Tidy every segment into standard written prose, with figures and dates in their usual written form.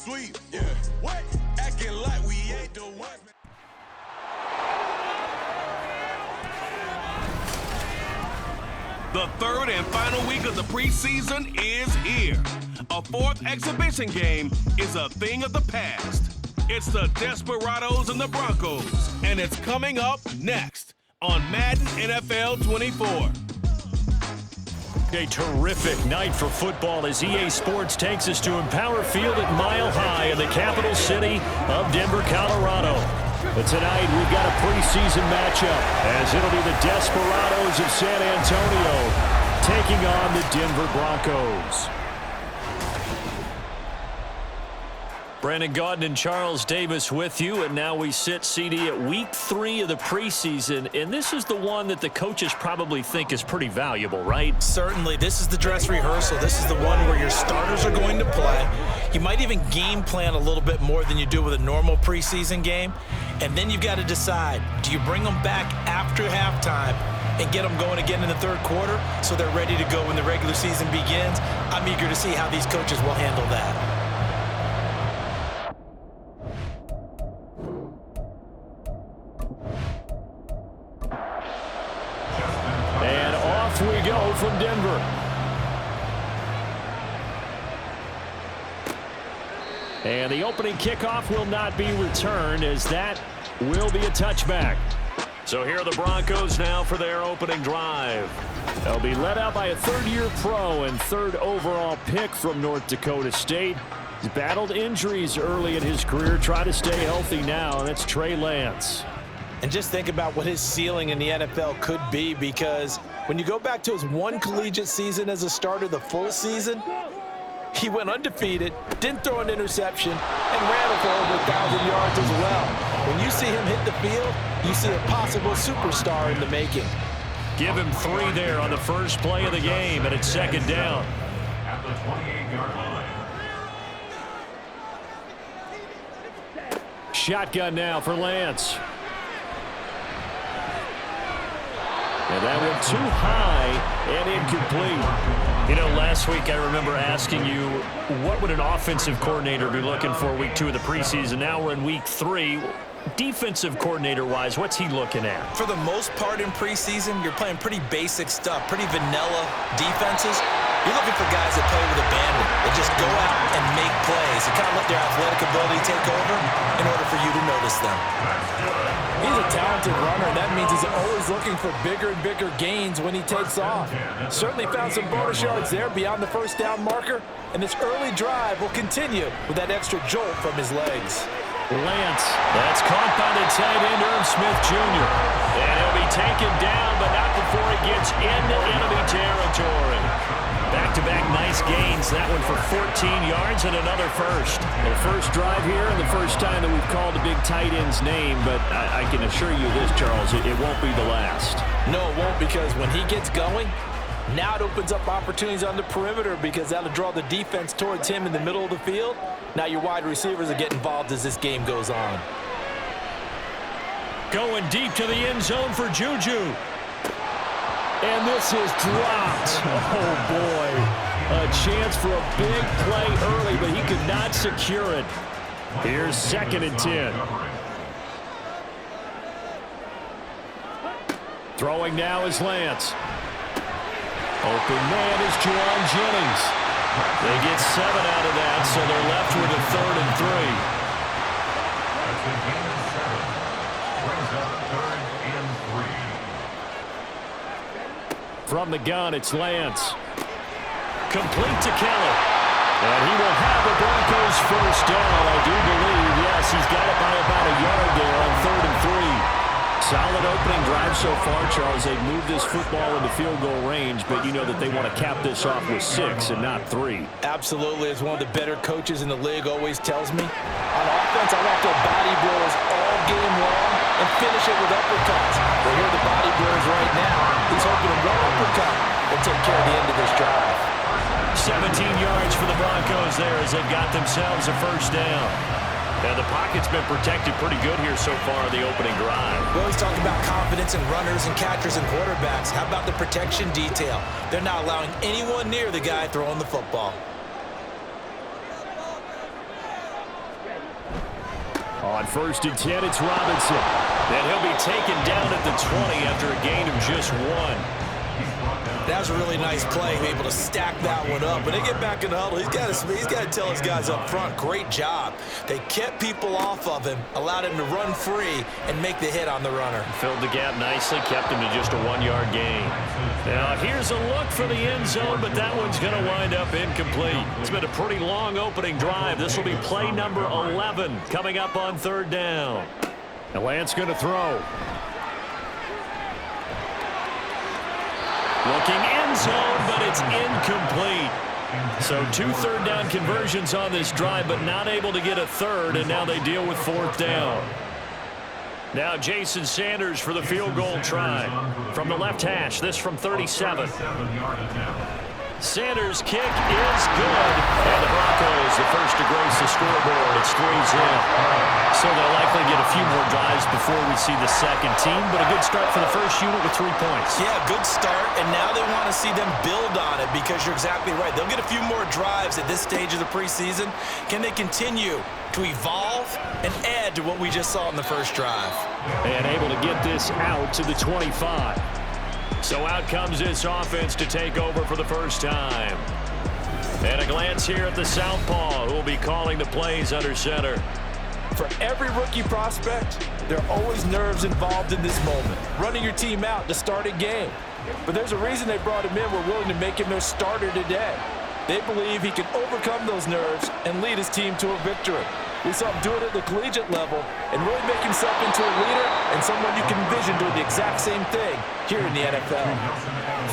sweep. Yeah. What? Acting like we ain't the ones. The third and final week of the preseason is here. A fourth exhibition game is a thing of the past. It's the Desperados and the Broncos, and it's coming up next on Madden NFL 24. A terrific night for football as EA Sports takes us to Empower Field at Mile High in the capital city of Denver, Colorado. But tonight we've got a preseason matchup as it'll be the Desperados of San Antonio taking on the Denver Broncos. Brandon Gaudin and Charles Davis with you, and now we sit, CD, at week 3 of the preseason, and this is the one that the coaches probably think is pretty valuable, right? Certainly. This is the dress rehearsal. This is the one where your starters are going to play. You might even game plan a little bit more than you do with a normal preseason game, and then you've got to decide, do you bring them back after halftime and get them going again in the third quarter so they're ready to go when the regular season begins? I'm eager to see how these coaches will handle that. We go from Denver. And the opening kickoff will not be returned as that will be a touchback. So here are the Broncos now for their opening drive. They'll be led out by a third-year pro and third overall pick from North Dakota State. He's battled injuries early in his career, trying to stay healthy now, and that's Trey Lance. And just think about what his ceiling in the NFL could be, because when you go back to his one collegiate season as a starter, the full season, he went undefeated, didn't throw an interception, and ran it for over 1,000 yards as well. When you see him hit the field, you see a possible superstar in the making. Give him 3 there on the first play of the game, and it's second down. At the 28-yard line. Shotgun now for Lance. And that went too high and incomplete. You know, last week I remember asking you, what would an offensive coordinator be looking for week 2 of the preseason? Now we're in week 3. Defensive coordinator-wise, what's he looking at? For the most part in preseason, you're playing pretty basic stuff, pretty vanilla defenses. You're looking for guys that play with abandon, that just go out and make plays, and kind of let their athletic ability take over in order for you to notice them. He's a talented runner, and that means he's always looking for bigger and bigger gains when he takes off. Certainly found some bonus yards there beyond the first down marker, and this early drive will continue with that extra jolt from his legs. Lance, that's caught by the tight end, Irv Smith Jr. And he'll be taken down, but not before he gets into enemy territory. Back-to-back nice gains. That one for 14 yards and another first. The first drive here and the first time that we've called a big tight end's name, but I can assure you this, Charles, it won't be the last. No, it won't, because when he gets going, now it opens up opportunities on the perimeter, because that'll draw the defense towards him in the middle of the field. Now your wide receivers are getting involved as this game goes on. Going deep to the end zone for Juju. And this is dropped. Oh, boy. A chance for a big play early, but he could not secure it. Here's 2nd and 10. Throwing now is Lance. Open man is Juwan Jennings. They get 7 out of that, so they're left with a 3rd and 3. From the gun, it's Lance. Complete to Keller. And he will have the Broncos first down, I do believe. Yes, he's got it by about a yard there on 3rd and 3. Solid opening drive so far, Charles. They've moved this football into field goal range, but you know that they want to cap this off with 6 and not 3. Absolutely. As one of the better coaches in the league always tells me, on offense, I like to body blows all game long and finish it with uppercuts. Well, here are the body blows right now. He's hoping to one uppercut will take care of the end of this drive. 17 yards for the Broncos there as they've got themselves a first down. Now, the pocket's been protected pretty good here so far on the opening drive. We always talk about confidence in runners and catchers and quarterbacks. How about the protection detail? They're not allowing anyone near the guy throwing the football. On 1st and 10, it's Robinson. And he'll be taken down at the 20 after a gain of just 1. That was a really nice play, able to stack that one up. When they get back in the huddle, he's got to tell his guys up front, great job. They kept people off of him, allowed him to run free and make the hit on the runner. Filled the gap nicely, kept him to just a 1-yard gain. Now here's a look for the end zone, but that one's going to wind up incomplete. It's been a pretty long opening drive. This will be play number 11 coming up on 3rd down. And Lance going to throw. Looking end zone, but it's incomplete. So 2 third-down conversions on this drive, but not able to get a third, and now they deal with 4th down. Now Jason Sanders for the field goal try. From the left hash, this from 37. Sanders' kick is good. And the Broncos, the first to grace the scoreboard. It's 3's in. So they'll likely get a few more drives before we see the second team, but a good start for the first unit with 3 points. Yeah, good start, and now they want to see them build on it because you're exactly right. They'll get a few more drives at this stage of the preseason. Can they continue to evolve and add to what we just saw in the first drive? And able to get this out to the 25. So out comes this offense to take over for the first time. And a glance here at the southpaw, who will be calling the plays under center. For every rookie prospect, there are always nerves involved in this moment, running your team out to start a game. But there's a reason they brought him in. We're willing to make him their starter today. They believe he can overcome those nerves and lead his team to a victory. We saw him do it at the collegiate level and really make himself into a leader and someone you can envision doing the exact same thing here in the NFL.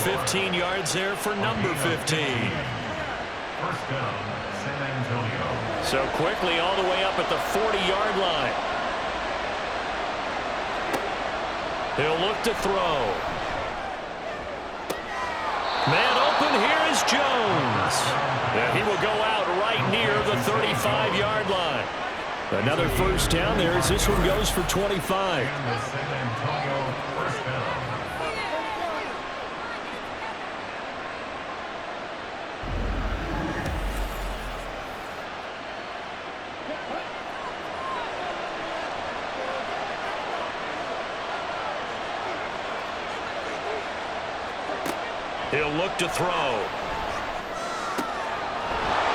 15 yards there for number 15. First down, San Antonio. So quickly all the way up at the 40-yard line. He'll look to throw. Man open, here is Jones. And he will go out right near the 35-yard line. Another first down there as this one goes for 25. And the San Antonio first down. He'll look to throw.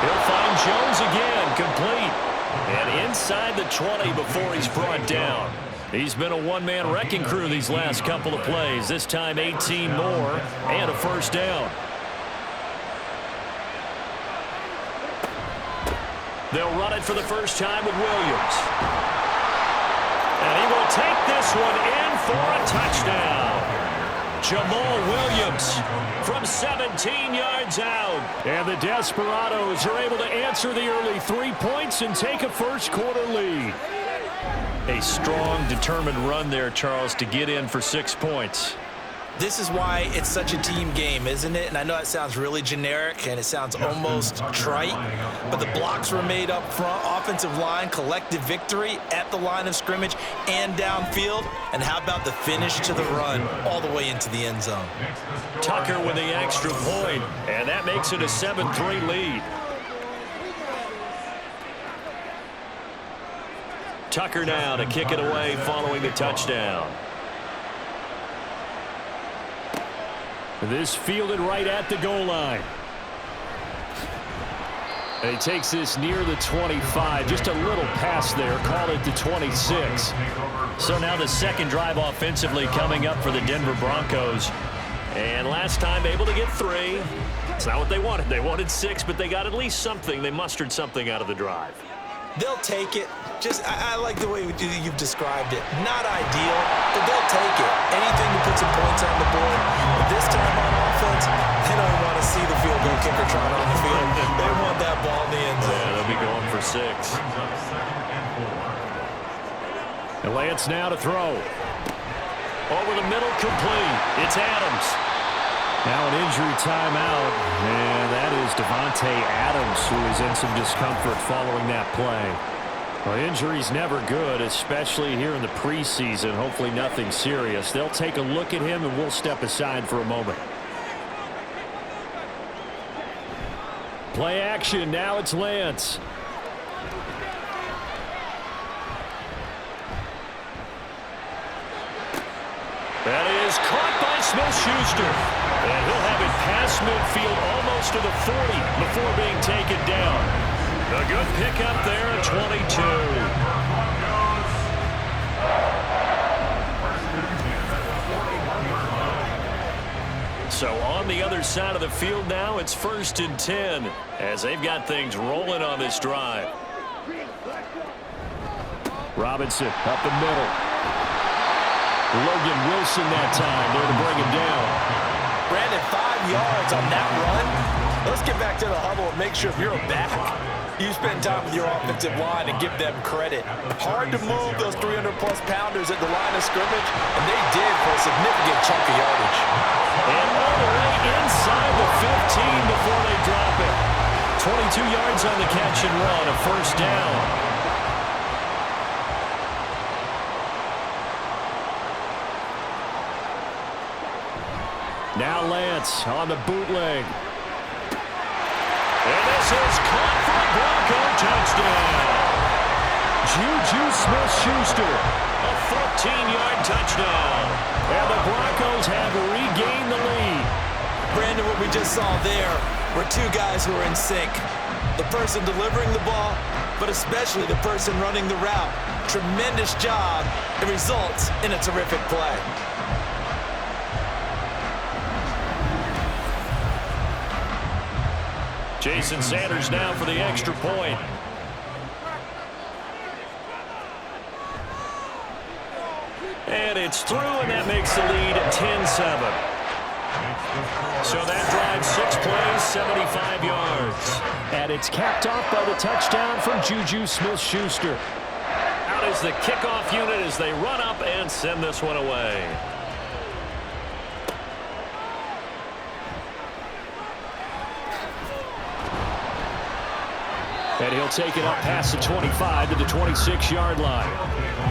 He'll find Jones again, complete. And inside the 20 before he's brought down. He's been a one-man wrecking crew these last couple of plays. This time 18 more and a first down. They'll run it for the first time with Williams. And he will take this one in for a touchdown. Jamal Williams from 17 yards out. And the Desperados are able to answer the early 3 points and take a first-quarter lead. A strong, determined run there, Charles, to get in for 6 points. This is why it's such a team game, isn't it? And I know it sounds really generic and it sounds almost trite, but the blocks were made up front, offensive line, collective victory at the line of scrimmage and downfield. And how about the finish to the run all the way into the end zone? Tucker with the extra point, and that makes it a 7-3 lead. Tucker now to kick it away following the touchdown. This fielded right at the goal line. And he takes this near the 25. Just a little pass there. Call it the 26. So now the second drive offensively coming up for the Denver Broncos. And last time able to get 3. It's not what they wanted. They wanted 6, but they got at least something. They mustered something out of the drive. They'll take it. I like the way you've described it. Not ideal, but they'll take it. Anything to put some points on the board. But this time on offense, they don't want to see the field goal kicker trying on the field. They want that ball in the end zone. Yeah, they'll be going for 6. And Lance now to throw. Over the middle, complete. It's Adams. Now an injury timeout, and that is Devontae Adams, who is in some discomfort following that play. Well, injury's never good, especially here in the preseason. Hopefully nothing serious. They'll take a look at him, and we'll step aside for a moment. Play action. Now it's Lance. Smith-Schuster. And he'll have it past midfield almost to the 40 before being taken down. A good pickup there at 22. So on the other side of the field now, it's 1st and 10 as they've got things rolling on this drive. Robinson up the middle. Logan Wilson that time there to bring him down. Brandon, 5 yards on that run. Let's get back to the huddle and make sure if you're a back, you spend time with your offensive line and give them credit. Hard to move those 300-plus pounders at the line of scrimmage, and they did for a significant chunk of yardage. And all the way inside the 15 before they drop it. 22 yards on the catch and run, a 1st down. Now Lance on the bootleg. And this is caught for a Bronco touchdown. Juju Smith-Schuster, a 14-yard touchdown. And the Broncos have regained the lead. Brandon, what we just saw there were 2 guys who are in sync. The person delivering the ball, but especially the person running the route. Tremendous job. It results in a terrific play. Jason Sanders now for the extra point. And it's through, and that makes the lead 10-7. So that drive 6 plays, 75 yards. And it's capped off by the touchdown from Juju Smith-Schuster. Out is the kickoff unit as they run up and send this one away. And he'll take it up past the 25 to the 26-yard line.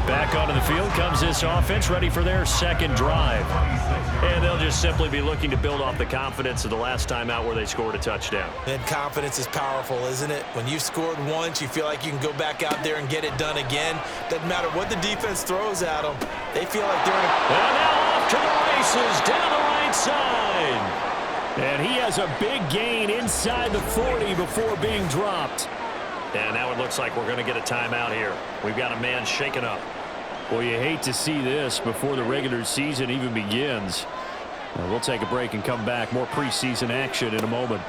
Back onto the field comes this offense, ready for their 2nd drive. And they'll just simply be looking to build off the confidence of the last time out where they scored a touchdown. And confidence is powerful, isn't it? When you've scored once, you feel like you can go back out there and get it done again. Doesn't matter what the defense throws at them. They feel like they're in a... And now off to the races down the right side. And he has a big gain inside the 40 before being dropped. And now it looks like we're going to get a timeout here. We've got a man shaken up. Well, you hate to see this before the regular season even begins. We'll take a break and come back. More preseason action in a moment.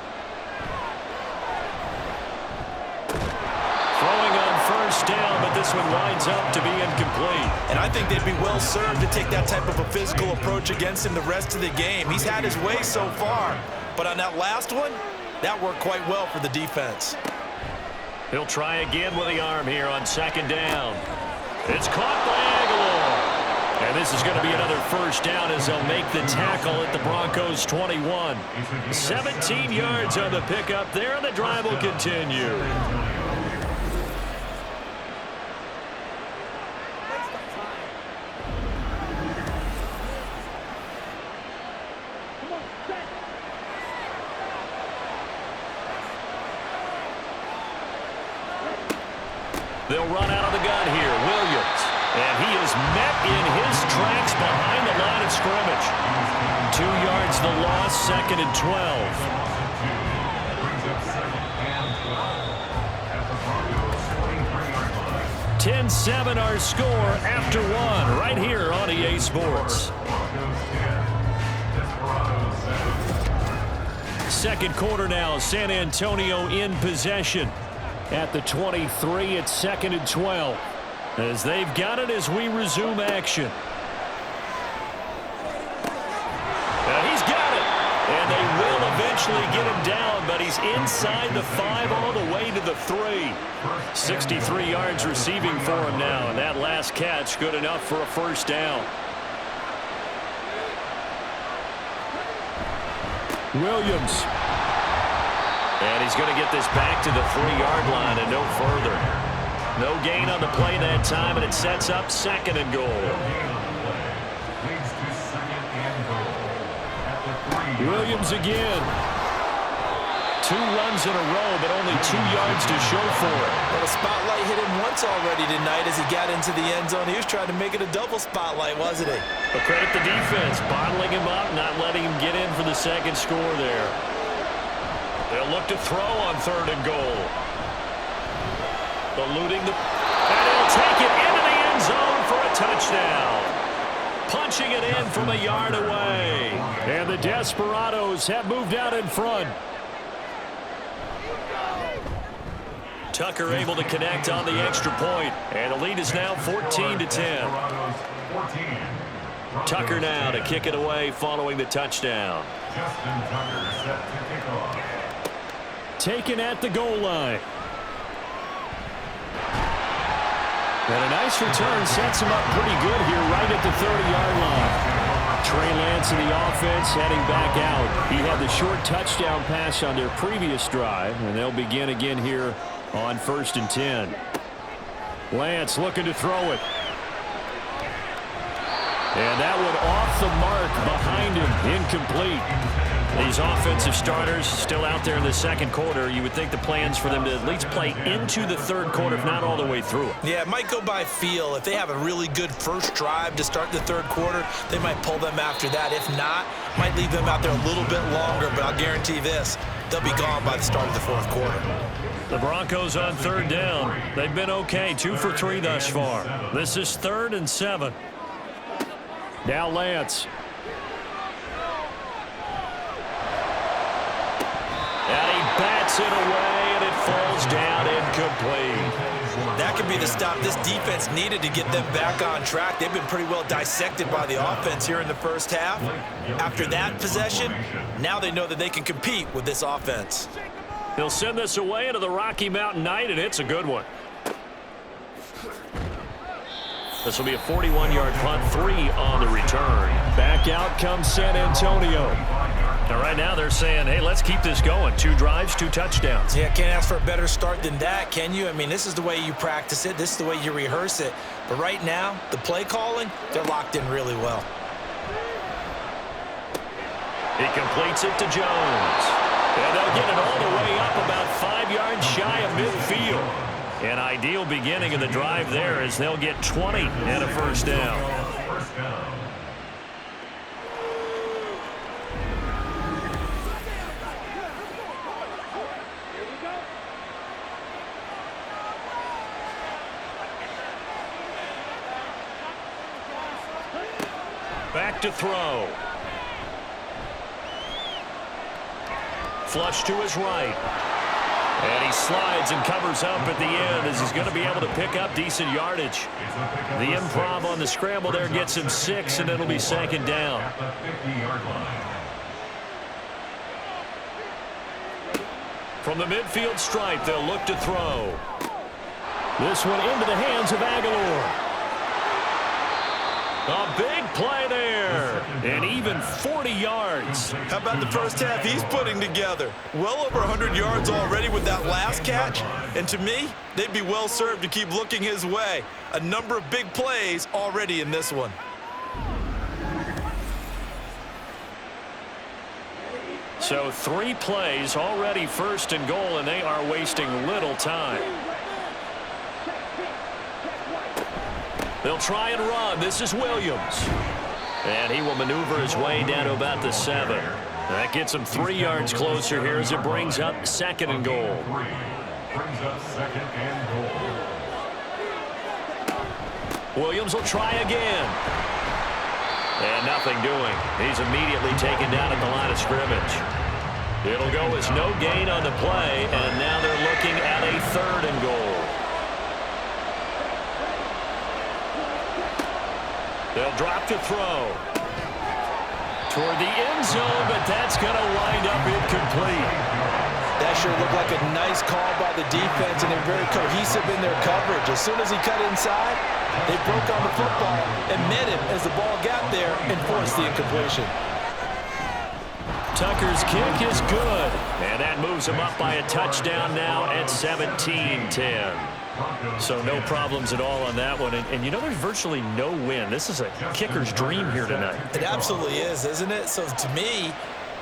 Throwing on 1st down, but this one winds up to be incomplete. And I think they'd be well served to take that type of a physical approach against him the rest of the game. He's had his way so far. But on that last one, that worked quite well for the defense. He'll try again with the arm here on 2nd down. It's caught by Aguilar. And this is going to be another 1st down as they'll make the tackle at the Broncos 21. 17 yards on the pickup there, and the drive will continue. They'll run out of the gun here. Williams. And he is met in his tracks behind the line of scrimmage. 2 yards the loss, 2nd and 12. 10-7 our score after 1 right here on EA Sports. 2nd quarter now. San Antonio in possession. At the 23, it's 2nd and 12. As they've got it as we resume action. Now he's got it. And they will eventually get him down, but he's inside the 5 all the way to the 3. 63 yards receiving for him now, and that last catch good enough for a 1st down. Williams. And he's going to get this back to the 3-yard line and no further. No gain on the play that time, and it sets up 2nd and goal. Williams again. 2 runs in a row, but only 2 yards to show for it. Well, the spotlight hit him once points already tonight as he got into the end zone. He was trying to make it a double spotlight, wasn't he? But credit the defense, bottling him up, not letting him get in for the second score there. They'll look to throw on 3rd and goal. Eluding the... And he'll take it into the end zone for a touchdown. Punching it in from a yard away. And the Desperados have moved out in front. Tucker able to connect on the extra point. And the lead is now 14-10. Tucker now to kick it away following the touchdown. Justin Tucker set to kick off. Taken at the goal line. And a nice return sets him up pretty good here right at the 30-yard line. Trey Lance in the offense heading back out. He had the short touchdown pass on their previous drive, and they'll begin again here on 1st and 10. Lance looking to throw it. And that one off the mark behind him, incomplete. These offensive starters still out there in the second quarter. You would think the plans for them to at least play into the 3rd quarter, if not all the way through it. Yeah, it might go by feel. If they have a really good first drive to start the 3rd quarter, they might pull them after that. If not, might leave them out there a little bit longer, but I'll guarantee this, they'll be gone by the start of the 4th quarter. The Broncos on 3rd down. They've been okay, 2 for 3 thus far. This is 3rd and 7. Now Lance. And he bats it away, and it falls down incomplete. That could be the stop this defense needed to get them back on track. They've been pretty well dissected by the offense here in the first half. After that possession, now they know that they can compete with this offense. He'll send this away into the Rocky Mountain night, and it's a good one. This will be a 41-yard punt, 3 on the return. Back out comes San Antonio. Now, right now, they're saying, hey, let's keep this going. 2 drives, 2 touchdowns. Yeah, can't ask for a better start than that, can you? I mean, this is the way you practice it. This is the way you rehearse it. But right now, the play calling, they're locked in really well. He completes it to Jones. And they'll get it all the way up about 5 yards shy of midfield. An ideal beginning of the drive there as they'll get 20 and a first down. Back to throw. Flush to his right. And he slides and covers up at the end as he's going to be able to pick up decent yardage. The improv on the scramble there gets him 6, and it'll be 2nd down. From the midfield stripe, they'll look to throw. This one into the hands of Aguilar. A big play there, and even 40 yards. How about the first half he's putting together? Well over 100 yards already with that last catch. And to me, they'd be well served to keep looking his way. A number of big plays already in this one. So 3 plays already 1st and goal, and they are wasting little time. They'll try and run. This is Williams. And he will maneuver his way down to about the 7. That gets him 3 yards closer here as it brings up 2nd and goal. Brings up 2nd and goal. Williams will try again. And nothing doing. He's immediately taken down at the line of scrimmage. It'll go as no gain on the play, and now they're looking at a 3rd and goal. They'll drop to throw. Toward the end zone, but that's going to wind up incomplete. That sure looked like a nice call by the defense, and they're very cohesive in their coverage. As soon as he cut inside, they broke on the football and met him as the ball got there and forced the incompletion. Tucker's kick is good, and that moves him up by a touchdown now at 17-10. So no problems at all on that one. And you know, there's virtually no win. This is a kicker's dream here tonight. It absolutely is, isn't it? So to me,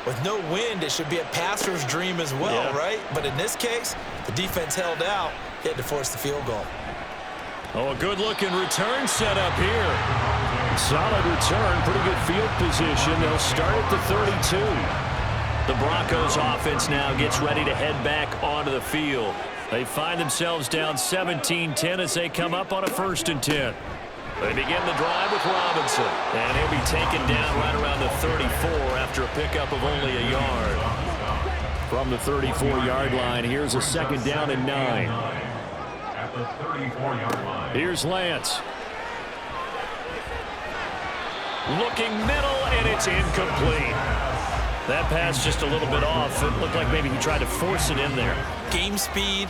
with no wind, it should be a passer's dream as well, right? But in this case, the defense held out. He had to force the field goal. Oh, a good-looking return set up here. Solid return, pretty good field position. They'll start at the 32. The Broncos offense now gets ready to head back onto the field. They find themselves down 17-10 as they come up on a 1st and 10. They begin the drive with Robinson, and he'll be taken down right around the 34 after a pickup of only a yard. From the 34-yard line, here's a 2nd down and 9. At the 34-yard line. Here's Lance. Looking middle, and it's incomplete. That pass just a little bit off. It looked like maybe he tried to force it in there. Game speed,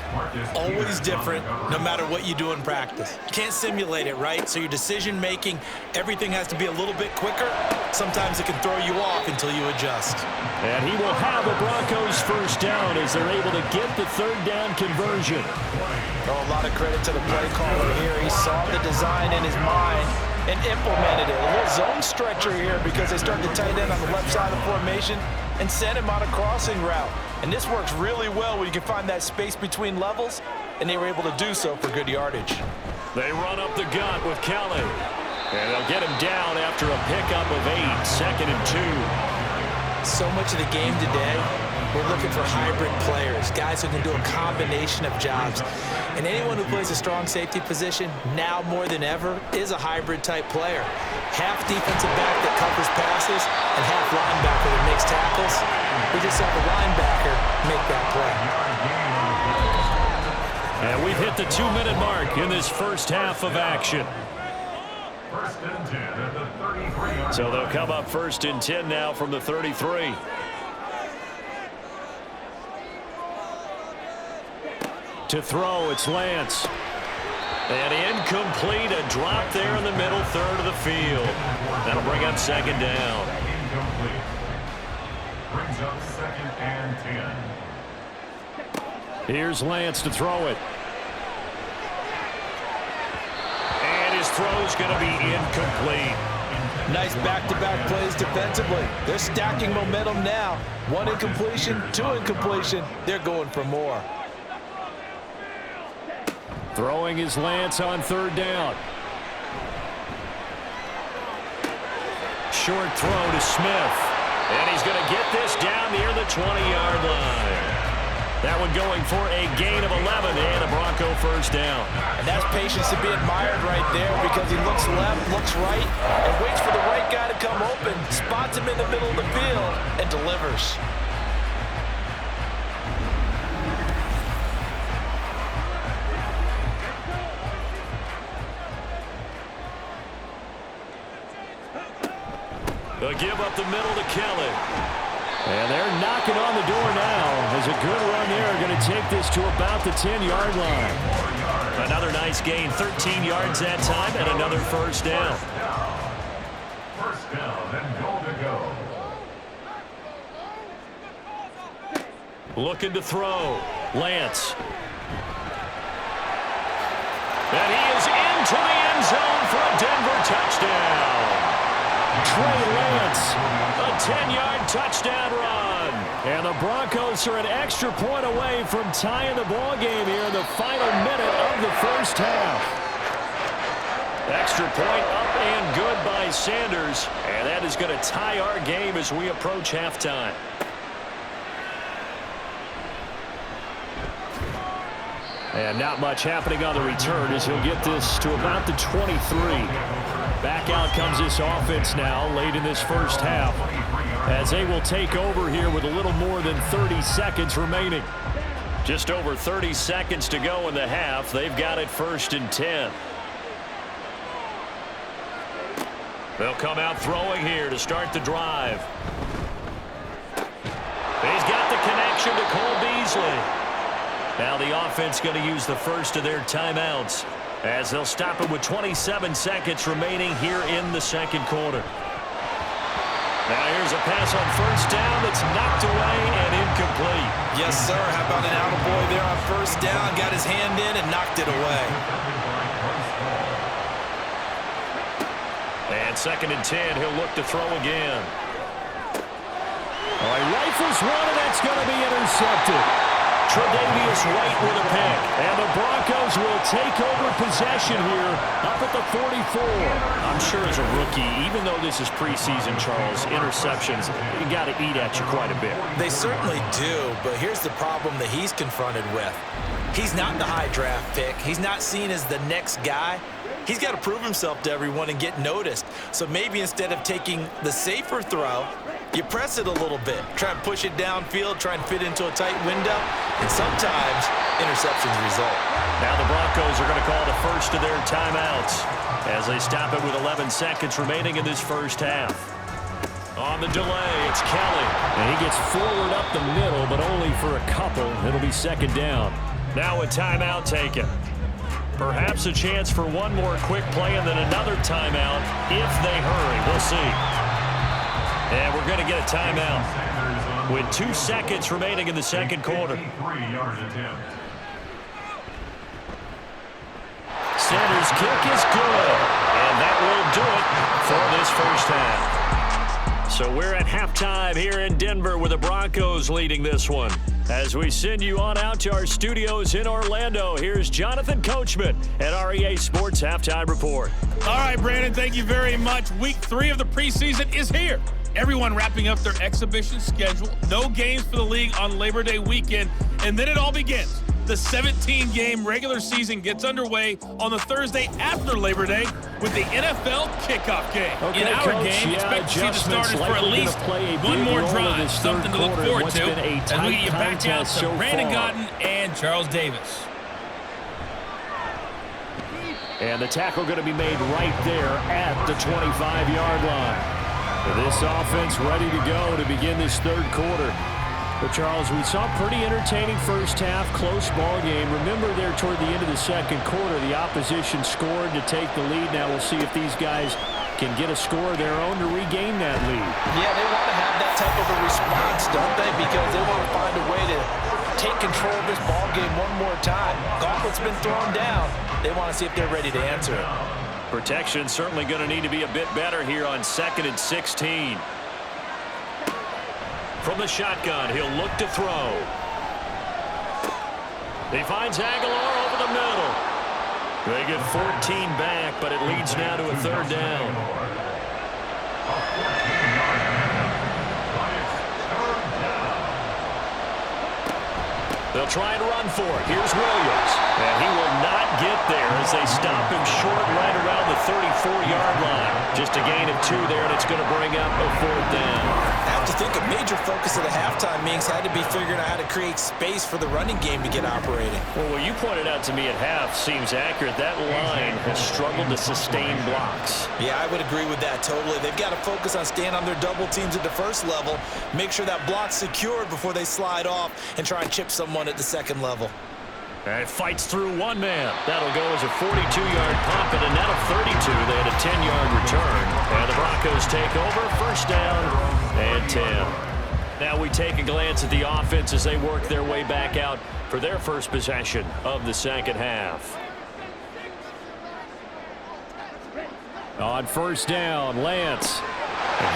always different, no matter what you do in practice. You can't simulate it, right? So your decision-making, everything has to be a little bit quicker. Sometimes it can throw you off until you adjust. And he will have a Broncos 1st down as they're able to get the 3rd down conversion. Oh, a lot of credit to the play caller here. He saw the design in his mind and implemented it. A little zone stretcher here because they start to tight end on the left side of the formation and send him on a crossing route. And this works really well when you can find that space between levels, and they were able to do so for good yardage. They run up the gut with Kelly. And they'll get him down after a pickup of 8, 2nd and 2. So much of the game today, we're looking for hybrid players, guys who can do a combination of jobs. And anyone who plays a strong safety position, now more than ever, is a hybrid-type player. Half defensive back that covers passes and half linebacker that makes tackles. We just have a linebacker make that play. And we've hit the 2-minute mark in this first half of action. 1st and 10 at the 33-yard. So they'll come up 1st and 10 now from the 33. To throw, it's Lance. And incomplete, a drop there in the middle third of the field. That'll bring up 2nd down. Incomplete. Brings up 2nd and 10. Here's Lance to throw it. And his throw's going to be incomplete. Nice back-to-back plays defensively. They're stacking momentum now. 1 incompletion, 2 incompletion. They're going for more. Throwing is Lance on 3rd down. Short throw to Smith. And he's going to get this down near the 20-yard line. That one going for a gain of 11 and a Bronco 1st down. And that's patience to be admired right there because he looks left, looks right, and waits for the right guy to come open, spots him in the middle of the field, and delivers. They'll give up the middle to Kelly. And they're knocking on the door now. There's a good run there. Going to take this to about the 10-yard line. Another nice gain, 13 yards that time, and another 1st down. 1st down and goal to go. Looking to throw. Lance. And he is into the end zone for a Denver touchdown. Trey Lance, a 10-yard touchdown run. And the Broncos are an extra point away from tying the ball game here in the final minute of the 1st half. Extra point up and good by Sanders. And that is going to tie our game as we approach halftime. And not much happening on the return as he'll get this to about the 23. Back out comes this offense now late in this 1st half as they will take over here with a little more than 30 seconds remaining. Just over 30 seconds to go in the half. They've got it 1st and 10. They'll come out throwing here to start the drive. He's got the connection to Cole Beasley. Now the offense going to use the first of their timeouts as they'll stop it with 27 seconds remaining here in the 2nd quarter. Now here's a pass on 1st down that's knocked away and incomplete. Yes, sir. How about an attaboy there on 1st down? Got his hand in and knocked it away. And 2nd and 10, he'll look to throw again. All right, rifles one, and that's going to be intercepted. Tre'Davious White with a pick. And the Broncos will take over possession here up at the 44. I'm sure as a rookie, even though this is preseason, Charles, interceptions, you got to eat at you quite a bit. They certainly do, but here's the problem that he's confronted with. He's not the high draft pick. He's not seen as the next guy. He's got to prove himself to everyone and get noticed. So maybe instead of taking the safer throw, you press it a little bit. Try and push it downfield, try and fit into a tight window, and sometimes interceptions result. Now the Broncos are going to call the first of their timeouts as they stop it with 11 seconds remaining in this first half. On the delay, it's Kelly. And he gets forward up the middle, but only for a couple. It'll be second down. Now a timeout taken. Perhaps a chance for one more quick play and then another timeout if they hurry. We'll see. And we're going to get a timeout with 2 seconds remaining in the second quarter. Center's kick is good. And that will do it for this first half. So we're at halftime here in Denver with the Broncos leading this one. As we send you on out to our studios in Orlando, here's Jonathan Coachman at REA Sports Halftime Report. All right, Brandon, thank you very much. Week 3 of the preseason is here. Everyone wrapping up their exhibition schedule. No games for the league on Labor Day weekend, and then it all begins. The 17-game regular season gets underway on the Thursday after Labor Day with the NFL kickoff game. Okay, in our Coach, game, expect to see the starters for at least one more drive, something to look forward to as we get you back out to Brandon Gotton and Charles Davis. And the tackle going to be made right there at the 25-yard line. This offense ready to go to begin this third quarter. But, Charles, we saw a pretty entertaining first half, close ball game. Remember there toward the end of the second quarter, the opposition scored to take the lead. Now we'll see if these guys can get a score of their own to regain that lead. Yeah, they want to have that type of a response, don't they? Because they want to find a way to take control of this ball game one more time. Gauntlet's been thrown down. They want to see if they're ready to answer it. Protection certainly going to need to be a bit better here on 2nd and 16. From the shotgun, he'll look to throw. He finds Aguilar over the middle. They get 14 back, but it leads now to a third down. They'll try and run for it. Here's Williams. And he will not get there as they stop him short right around the 34-yard line. Just a gain of 2 there, and it's going to bring up a 4th down. I have to think a major focus of the halftime meetings had to be figuring out how to create space for the running game to get operating. Well, what you pointed out to me at half seems accurate. That line has struggled to sustain blocks. Yeah, I would agree with that totally. They've got to focus on staying on their double teams at the first level, make sure that block's secured before they slide off and try and chip someone at the second level. And it fights through one man. That'll go as a 42-yard pump and a net of 32. They had a 10-yard return. And the Broncos take over. First down and 10. Now we take a glance at the offense as they work their way back out for their first possession of the second half. On first down, Lance.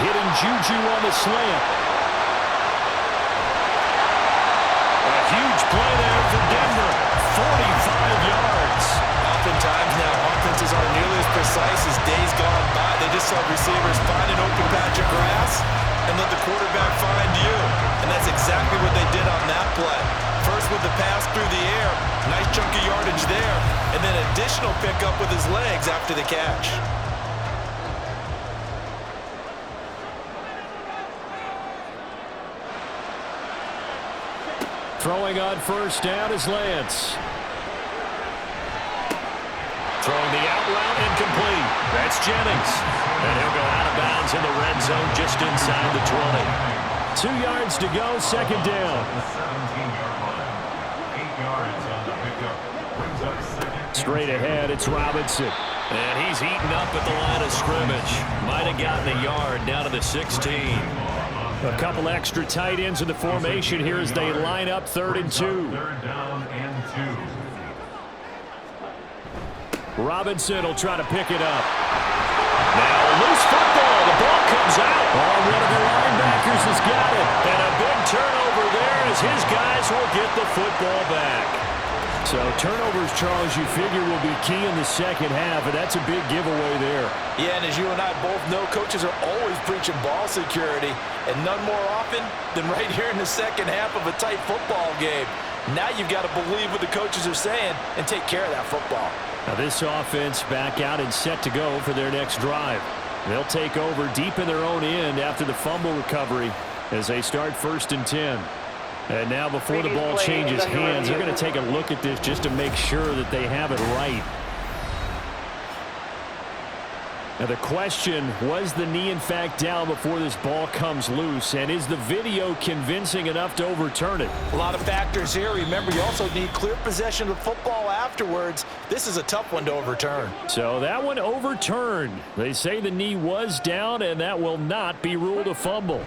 Hitting Juju on the slant. A huge play there for Denver. 45 yards. Oftentimes now, offenses aren't nearly as precise as days gone by. They just saw receivers find an open patch of grass and let the quarterback find you. And that's exactly what they did on that play. First with the pass through the air, nice chunk of yardage there, and then additional pickup with his legs after the catch. Throwing on first down is Lance. Throwing the out route incomplete. That's Jennings. And he'll go out of bounds in the red zone just inside the 20. 2 yards to go, second down. Straight ahead, it's Robinson. And he's eaten up at the line of scrimmage. Might have gotten a yard down to the 16. A couple extra tight ends in the formation here as they line up 3rd and 2. Third down and 2. Robinson will try to pick it up. Now loose football. The ball comes out. Oh, one of the linebackers has got it. And a big turnover there as his guys will get the football back. So turnovers, Charles, you figure will be key in the second half, and that's a big giveaway there. Yeah, and as you and I both know, coaches are always preaching ball security, and none more often than right here in the second half of a tight football game. Now you've got to believe what the coaches are saying and take care of that football. Now this offense back out and set to go for their next drive. They'll take over deep in their own end after the fumble recovery as they start 1st and 10. And now before the ball changes hands, they're going to take a look at this just to make sure that they have it right. Now the question, was the knee in fact down before this ball comes loose? And is the video convincing enough to overturn it? A lot of factors here. Remember, you also need clear possession of the football afterwards. This is a tough one to overturn. So that one overturned. They say the knee was down, and that will not be ruled a fumble.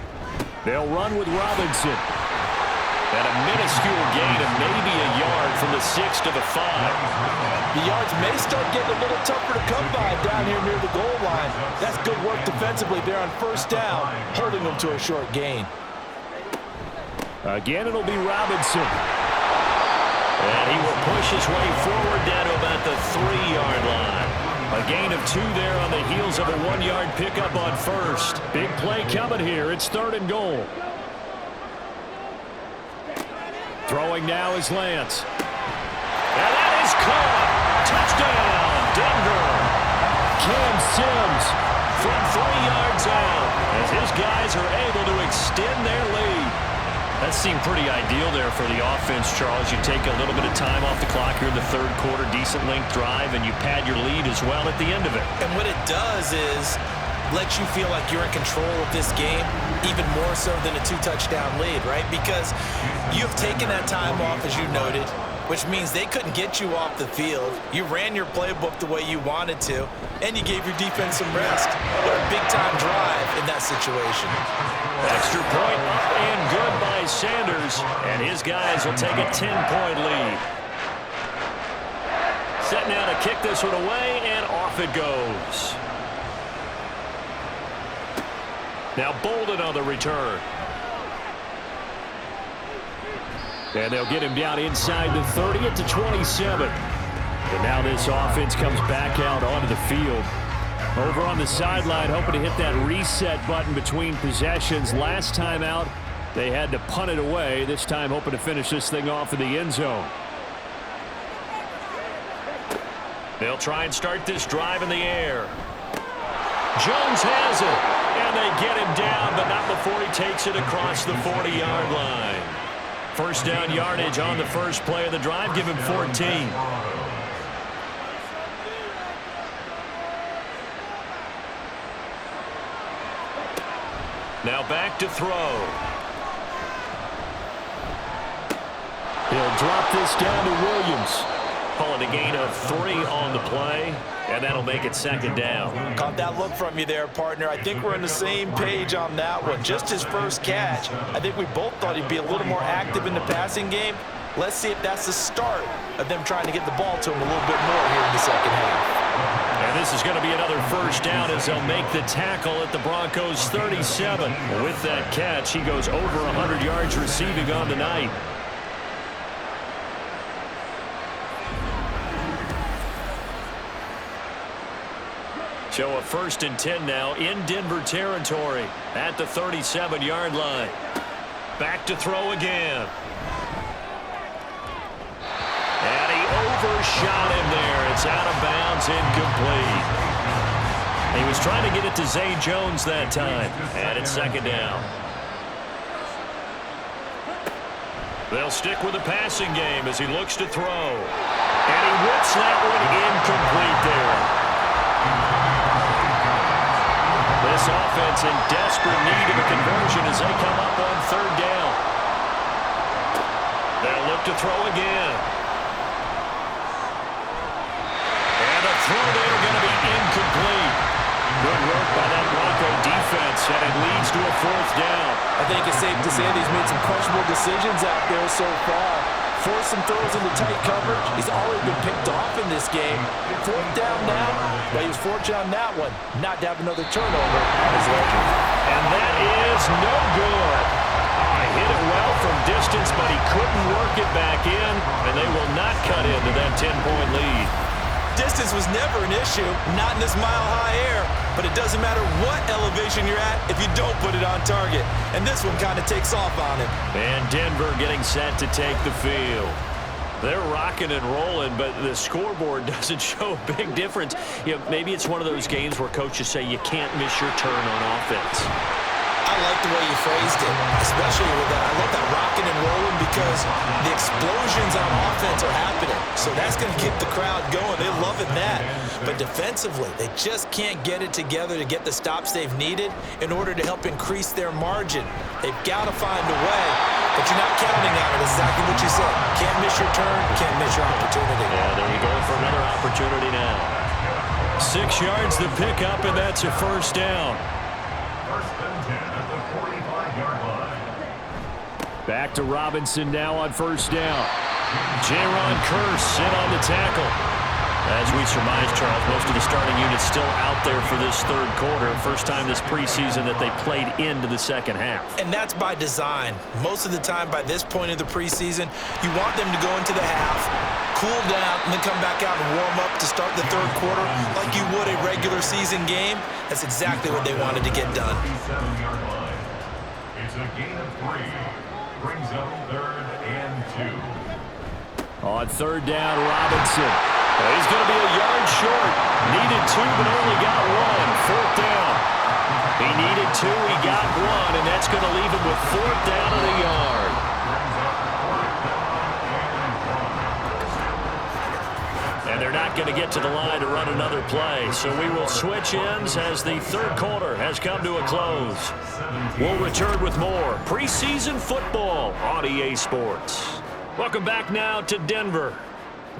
They'll run with Robinson. And a minuscule gain of maybe a yard from the 6 to the 5. The yards may start getting a little tougher to come by down here near the goal line. That's good work defensively there on 1st down, holding them to a short gain. Again, it'll be Robinson. And he will push his way forward down to about the 3-yard line. A gain of 2 there on the heels of a 1-yard pickup on 1st. Big play coming here. It's 3rd and goal. Throwing now is Lance. And that is caught. Touchdown, Denver. Cam Sims from 3 yards out as his guys are able to extend their lead. That seemed pretty ideal there for the offense, Charles. You take a little bit of time off the clock here in the 3rd quarter, decent length drive, and you pad your lead as well at the end of it. And what it does is lets you feel like you're in control of this game, even more so than a 2-touchdown lead, right? Because you've taken that time off, as you noted, which means they couldn't get you off the field. You ran your playbook the way you wanted to, and you gave your defense some rest. What a big-time drive in that situation. Extra point up and good by Sanders, and his guys will take a 10-point lead. Set now to kick this one away, and off it goes. Now Bolden on the return. And they'll get him down inside the 30 at the 27. And now this offense comes back out onto the field. Over on the sideline, hoping to hit that reset button between possessions. Last time out, they had to punt it away. This time hoping to finish this thing off in the end zone. They'll try and start this drive in the air. Jones has it. And they get him down, but not before he takes it across the 40-yard line. 1st down yardage on the first play of the drive. Give him 14. Now back to throw. He'll drop this down to Williams. Calling a gain of 3 on the play, and that'll make it 2nd down. Caught that look from you there, partner. I think we're on the same page on that one. Just his first catch. I think we both thought he'd be a little more active in the passing game. Let's see if that's the start of them trying to get the ball to him a little bit more here in the second half. And this is going to be another 1st down as they'll make the tackle at the Broncos' 37. With that catch, he goes over 100 yards receiving on the night. So a 1st and 10 now in Denver territory at the 37-yard line. Back to throw again. And he overshot him there. It's out of bounds, incomplete. He was trying to get it to Zay Jones that time. And it's 2nd down. They'll stick with the passing game as he looks to throw. And he whips that one incomplete there. This offense in desperate need of a conversion as they come up on 3rd down. They'll look to throw again. And the throw there going to be incomplete. Good work by that Bronco defense, and it leads to a 4th down. I think it's safe to say that he's made some questionable decisions out there so far. Forced some throws into tight coverage. He's already been picked off in this game. 4th down now, but he was fortunate on that one not to have another turnover on his record. And that is no good. hit it well from distance, but he couldn't work it back in, and they will not cut into that 10-point lead. Distance was never an issue, not in this mile-high air, but it doesn't matter what elevation you're at if you don't put it on target. And this one kind of takes off on him. And Denver getting set to take the field. They're rocking and rolling, but the scoreboard doesn't show a big difference. You know, maybe it's one of those games where coaches say you can't miss your turn on offense. I like the way you phrased it, especially with that. I love that rocking and rolling because the explosions on offense are happening. So that's going to keep the crowd going. They're loving that. But defensively, they just can't get it together to get the stops they've needed in order to help increase their margin. They've got to find a way, but you're not counting on it. Exactly what you said. Can't miss your turn, can't miss your opportunity. Yeah, there you go for another opportunity now. 6 yards to pick up, and that's a first down. First and 10 at the 45-yard line. Back to Robinson now on first down. Jaron Kearse in on the tackle. As we surmise, Charles, most of the starting units still out there for this third quarter. First time this preseason that they played into the second half. And that's by design. Most of the time by this point of the preseason, you want them to go into the half, cool down, and then come back out and warm up to start the third quarter like you would a regular season game. That's exactly what they wanted to get done. 57-yard line. It's a gain of 3. Brings up 3rd and 2. On third down, Robinson. He's going to be a yard short. Needed 2, but only got 1. Fourth down. He needed 2, he got 1, and that's going to leave him with fourth down and a yard. And they're not going to get to the line to run another play, so we will switch ends as the third quarter has come to a close. We'll return with more preseason football on EA Sports. Welcome back now to Denver.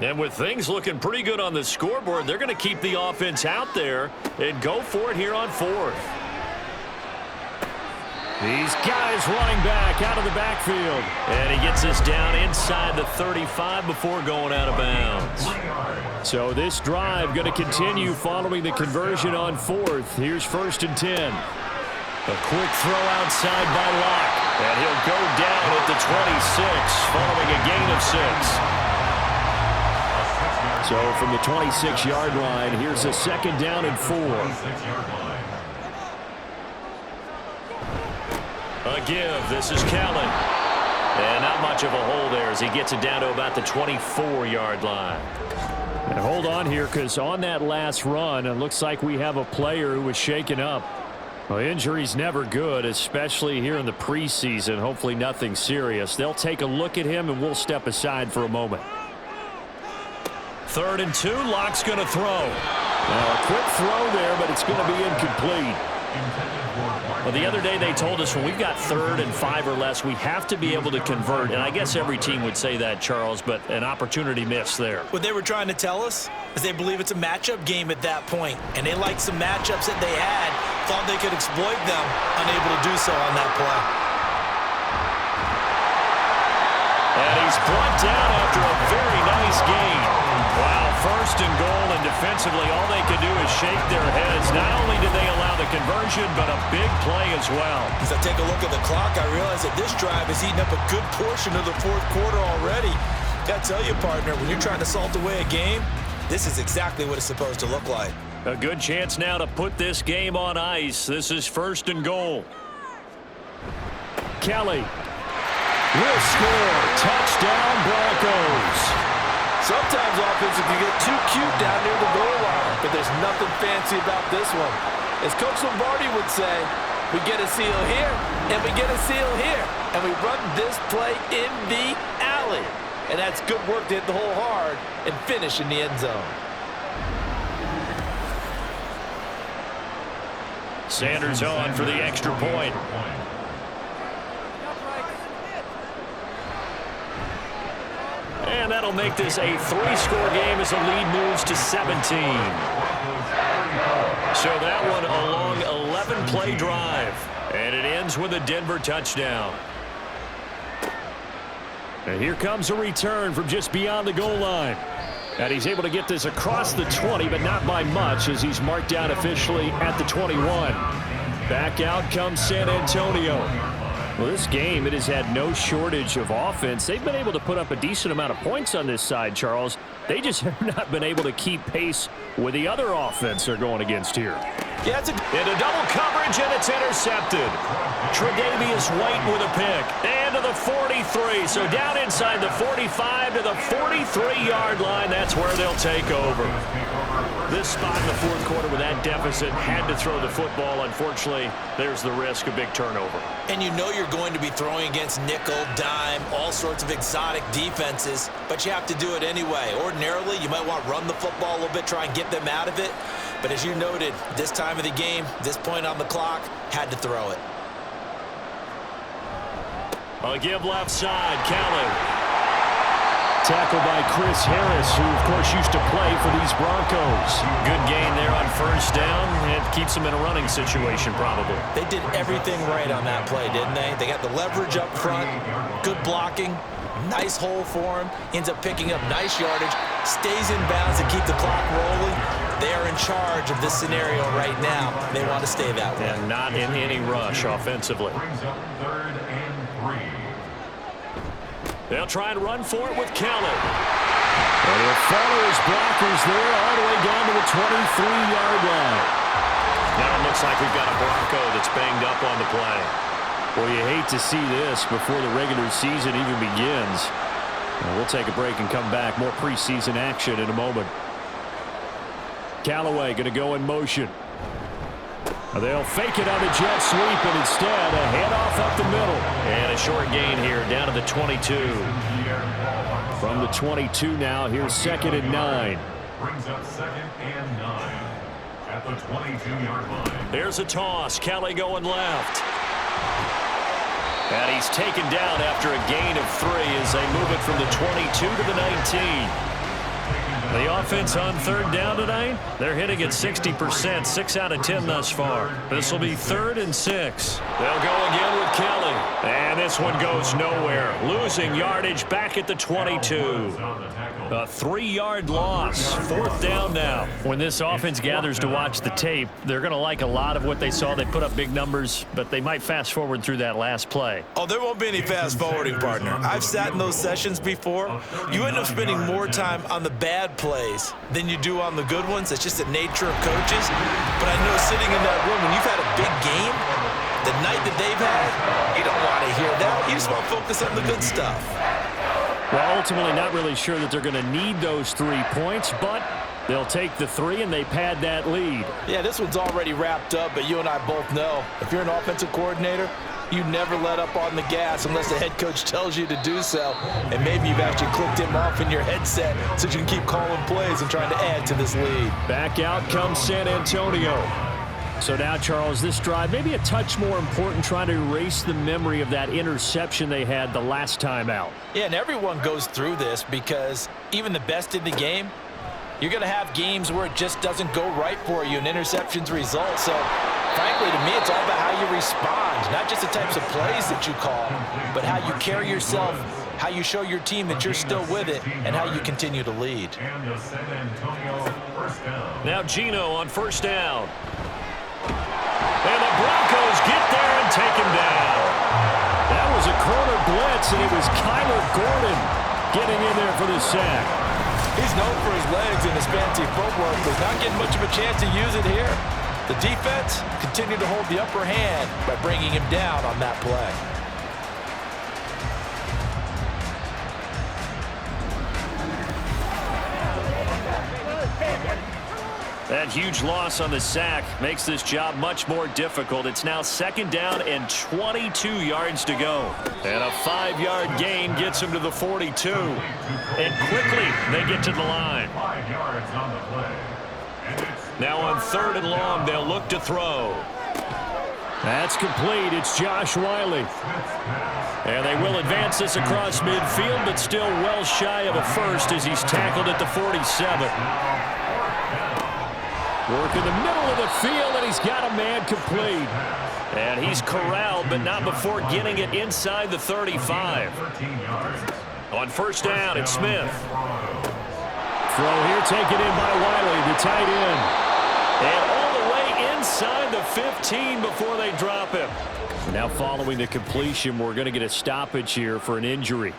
And with things looking pretty good on the scoreboard, they're going to keep the offense out there and go for it here on fourth. These guys running back out of the backfield. And he gets us down inside the 35 before going out of bounds. So this drive going to continue following the conversion on fourth. Here's first and 10. A quick throw outside by Locke. And he'll go down at the 26 following a gain of 6. So from the 26-yard line, here's a second down and 4. A give. This is Kellen. And not much of a hole there as he gets it down to about the 24-yard line. And hold on here, because on that last run, it looks like we have a player who was shaken up. Well, injury's never good, especially here in the preseason. Hopefully nothing serious. They'll take a look at him, and we'll step aside for a moment. 3rd and 2, Locke's going to throw. Now, a quick throw there, but it's going to be incomplete. Well, the other day they told us when we've got 3rd and 5 or less, we have to be able to convert. And I guess every team would say that, Charles, but an opportunity missed there. What they were trying to tell us is they believe it's a matchup game at that point, and they liked some matchups that they had, thought they could exploit them, unable to do so on that play. And he's brought down after a very nice gain. Wow, first and goal, and defensively all they can do is shake their heads. Not only did they allow the conversion, but a big play as well. As I take a look at the clock, I realize that this drive is eating up a good portion of the fourth quarter already. Got to tell you, partner, when you're trying to salt away a game, this is exactly what it's supposed to look like. A good chance now to put this game on ice. This is first and goal. Kelly will score. Touchdown, Broncos. Sometimes offenses can get too cute down near the goal line, but there's nothing fancy about this one. As Coach Lombardi would say, we get a seal here, and we get a seal here, and we run this play in the alley. And that's good work to hit the hole hard and finish in the end zone. Sanders on for the extra point. And that'll make this a 3-score game as the lead moves to 17. So that one a long 11-play drive. And it ends with a Denver touchdown. And here comes a return from just beyond the goal line. And he's able to get this across the 20, but not by much as he's marked down officially at the 21. Back out comes San Antonio. Well, this game, it has had no shortage of offense. They've been able to put up a decent amount of points on this side, Charles. They just have not been able to keep pace with the other offense they're going against here. Yeah, it's into double coverage, and it's intercepted. Tre'Davious White with a pick. And to the 43. So down inside the 45 to the 43-yard line. That's where they'll take over. This spot in the fourth quarter with that deficit, had to throw the football. Unfortunately, there's the risk of big turnover. And you know you're going to be throwing against nickel, dime, all sorts of exotic defenses, but you have to do it anyway. Ordinarily, you might want to run the football a little bit, try and get them out of it. But as you noted, this time of the game, this point on the clock, had to throw it. A give left side, Kelly. Tackled by Chris Harris, who, of course, used to play for these Broncos. Good gain there on first down. It keeps them in a running situation, probably. They did everything right on that play, didn't they? They got the leverage up front, good blocking, nice hole for him, ends up picking up nice yardage, stays in bounds to keep the clock rolling. They are in charge of this scenario right now. They want to stay that way. And not in any rush offensively. Third and 3. They'll try and run for it with Kelly. And he'll follow his blockers there all the way down to the 23-yard line. Now it looks like we've got a Bronco that's banged up on the play. Well, you hate to see this before the regular season even begins. We'll take a break and come back. More preseason action in a moment. Callaway going to go in motion. They'll fake it on the jet sweep, and instead a handoff up the middle. And a short gain here down to the 22. From the 22 now, here's 2nd and 9. Brings up 2nd and 9 at the 22-yard line. There's a toss. Kelly going left. And he's taken down after a gain of 3 as they move it from the 22 to the 19. The offense on third down tonight, they're hitting at 60%, 6 out of 10 thus far. This will be 3rd and 6. They'll go again with Kelly. And this one goes nowhere. Losing yardage back at the 22. A 3-yard loss. 4th down now. When this offense gathers to watch the tape, they're going to like a lot of what they saw. They put up big numbers, but they might fast forward through that last play. Oh, there won't be any fast forwarding, partner. I've sat in those sessions before. You end up spending more time on the bad plays than you do on the good ones. It's just the nature of coaches. But I know sitting in that room, when you've had a big game, the night that they've had, you don't want to hear that. You just want to focus on the good stuff. Well, ultimately not really sure that they're going to need those 3 points, but they'll take the 3 and they pad that lead. Yeah, this one's already wrapped up, but you and I both know if you're an offensive coordinator, you never let up on the gas unless the head coach tells you to do so. And maybe you've actually clicked him off in your headset so you can keep calling plays and trying to add to this lead. Back out comes San Antonio. So now, Charles, this drive maybe a touch more important, trying to erase the memory of that interception they had the last time out. Yeah, and everyone goes through this because even the best in the game, you're going to have games where it just doesn't go right for you and interceptions result. So, frankly, to me, it's all about how you respond, not just the types of plays that you call, but how you carry yourself, how you show your team that you're still with it, and how you continue to lead. And the San Antonio first down. Now Gino on first down. And the Broncos get there and take him down. That was a corner blitz, and it was Kyler Gordon getting in there for the sack. He's known for his legs and his fancy footwork, but not getting much of a chance to use it here. The defense continued to hold the upper hand by bringing him down on that play. That huge loss on the sack makes this job much more difficult. It's now 2nd down and 22 yards to go. And a 5-yard gain gets him to the 42. And quickly they get to the line. 5 yards on the play. Now on 3rd and long, they'll look to throw. That's complete. It's Josh Wiley. And they will advance this across midfield, but still well shy of a first as he's tackled at the 47. Work in the middle of the field, and he's got a man complete. And he's corralled, but not before getting it inside the 35. On first down, it's Smith. Throw here taken in by Wiley, the tight end. And all the way inside the 15 before they drop him. Now following the completion, we're going to get a stoppage here for an injury.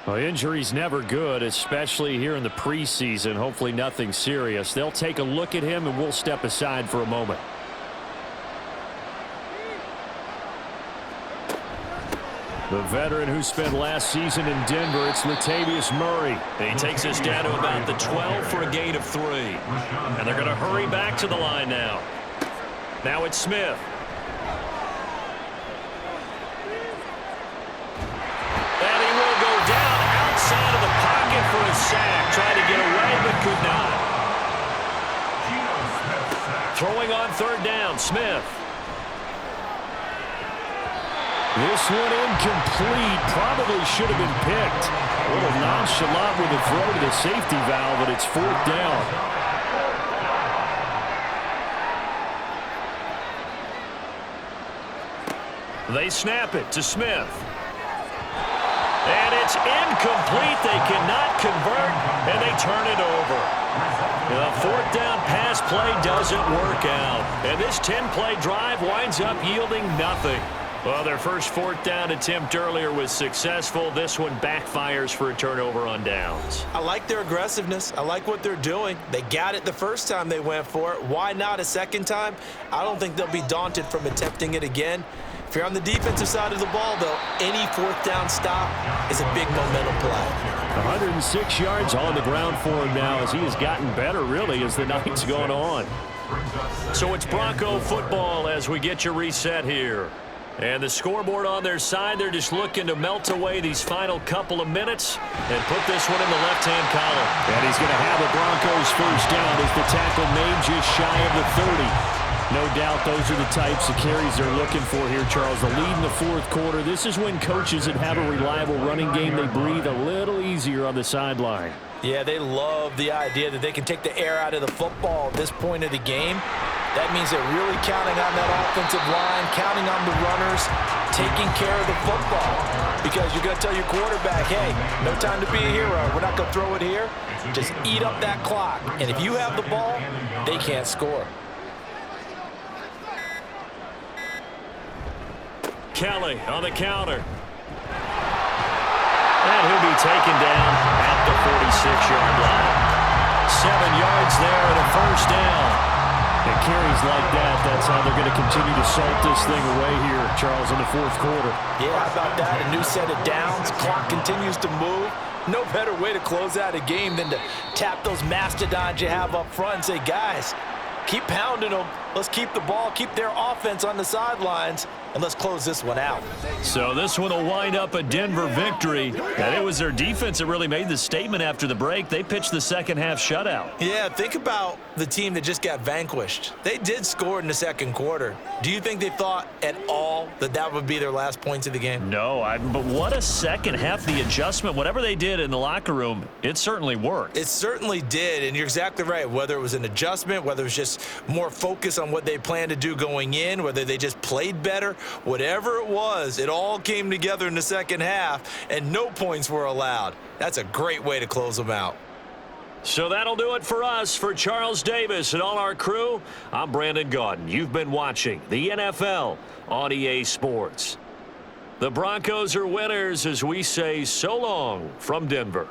Well, injury's never good, especially here in the preseason. Hopefully nothing serious. They'll take a look at him, and we'll step aside for a moment. The veteran who spent last season in Denver, it's Latavius Murray. He takes us down to about the 12 for a gain of 3. And they're going to hurry back to the line now. Now it's Smith. And he will go down outside of the pocket for a sack. Tried to get away, but could not. Throwing on 3rd down, Smith. This one incomplete. Probably should have been picked. A little nonchalant with a throw to the safety valve, but it's 4th down. They snap it to Smith. And it's incomplete. They cannot convert, and they turn it over. The 4th down pass play doesn't work out. And this 10-play drive winds up yielding nothing. Well, their first 4th down attempt earlier was successful. This one backfires for a turnover on downs. I like their aggressiveness. I like what they're doing. They got it the first time they went for it. Why not a second time? I don't think they'll be daunted from attempting it again. If you're on the defensive side of the ball, though, any 4th down stop is a big momentum play. 106 yards on the ground for him now as he has gotten better, really, as the night's gone on. So it's Bronco football as we get you reset here. And the scoreboard on their side, they're just looking to melt away these final couple of minutes and put this one in the left-hand column. And he's going to have a Broncos first down as the tackle made just shy of the 30. No doubt those are the types of carries they're looking for here, Charles. The lead in the 4th quarter. This is when coaches that have a reliable running game, they breathe a little easier on the sideline. Yeah, they love the idea that they can take the air out of the football at this point of the game. That means they're really counting on that offensive line, counting on the runners, taking care of the football. Because you're going to tell your quarterback, hey, no time to be a hero. We're not going to throw it here. Just eat up that clock. And if you have the ball, they can't score. Kelly on the counter. And he'll be taken down at the 46-yard line. 7 yards there and a first down. And carries like that, that's how they're going to continue to salt this thing away here, Charles, in the 4th quarter. Yeah, how about that? A new set of downs. Clock continues to move. No better way to close out a game than to tap those mastodons you have up front and say, guys, keep pounding them. Let's keep the ball, keep their offense on the sidelines, and let's close this one out. So this one will wind up a Denver victory. And it was their defense that really made the statement after the break. They pitched the second-half shutout. Yeah, think about the team that just got vanquished. They did score in the 2nd quarter. Do you think they thought at all that that would be their last points of the game? No, but what a second half. The adjustment, whatever they did in the locker room, it certainly worked. It certainly did, and you're exactly right. Whether it was an adjustment, whether it was just more focus on what they planned to do going in, whether they just played better, whatever it was, it all came together in the 2nd half, and no points were allowed. That's a great way to close them out. So that'll do it for us. For Charles Davis and all our crew, I'm Brandon Gaudin. You've been watching the NFL on EA Sports. The Broncos are winners as we say so long from Denver.